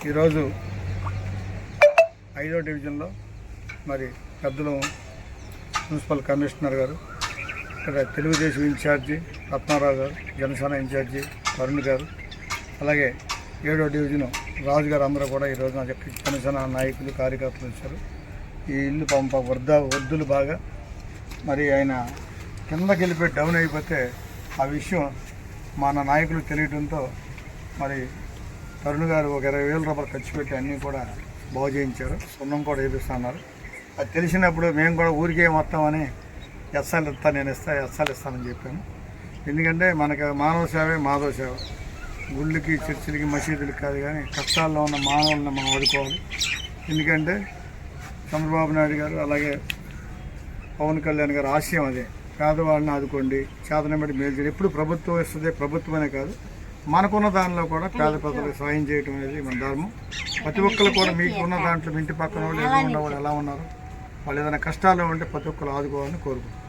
ఈరోజు 5వ డివిజన్లో మరి పెద్దలు మున్సిపల్ కమిషనర్ గారు, ఇక్కడ తెలుగుదేశం ఇన్ఛార్జి రత్నారావు గారు, జనసేన ఇన్ఛార్జి వరుణ్ గారు, అలాగే 7వ డివిజన్ రాజు గారు అందరూ కూడా ఈరోజు నా జనసేన నాయకులు కార్యకర్తలు వచ్చారు. ఈ ఇల్లు వృద్ధులు బాగా మరి ఆయన కిందకి వెళ్ళిపోయి డౌన్ అయిపోతే ఆ విషయం మన నాయకులు తెలియడంతో మరి వరుణ్ గారు ఒక 20,000 రూపాయలు ఖర్చు పెట్టి అన్నీ కూడా బాగు చేయించారు. సున్నం కూడా వేపిస్తున్నారు. అది తెలిసినప్పుడు మేము కూడా ఊరికే మొత్తామని ఎస్ఆర్లు నేను ఎస్ఆర్లు ఇస్తానని చెప్పాను. ఎందుకంటే మనకు మానవ సేవే మాధవ సేవ. గుళ్ళకి, చర్చిలకి, మసీదులకి కాదు, కానీ కష్టాల్లో ఉన్న మానవులను మనం ఆదుకోవాలి. ఎందుకంటే చంద్రబాబు నాయుడు గారు అలాగే పవన్ కళ్యాణ్ గారు ఆశయం అదే, పేదవాళ్ళని ఆదుకోండి, చేతన బట్టి మేలు చేయండి. ఎప్పుడు ప్రభుత్వం ఇస్తుంది, ప్రభుత్వమే కాదు మనకున్న దానిలో కూడా పేద ప్రజలకు సాయం చేయడం అనేది మన ధర్మం. ప్రతి ఒక్కరు కూడా మీకున్న దాంట్లో మీ ఇంటి పక్కన వాళ్ళు ఎలా ఉన్నవాళ్ళు ఎలా ఉన్నారు, వాళ్ళు ఏదైనా కష్టాల్లో ఉంటే ప్రతి ఒక్కరు ఆదుకోవాలని కోరుకుంటున్నాను.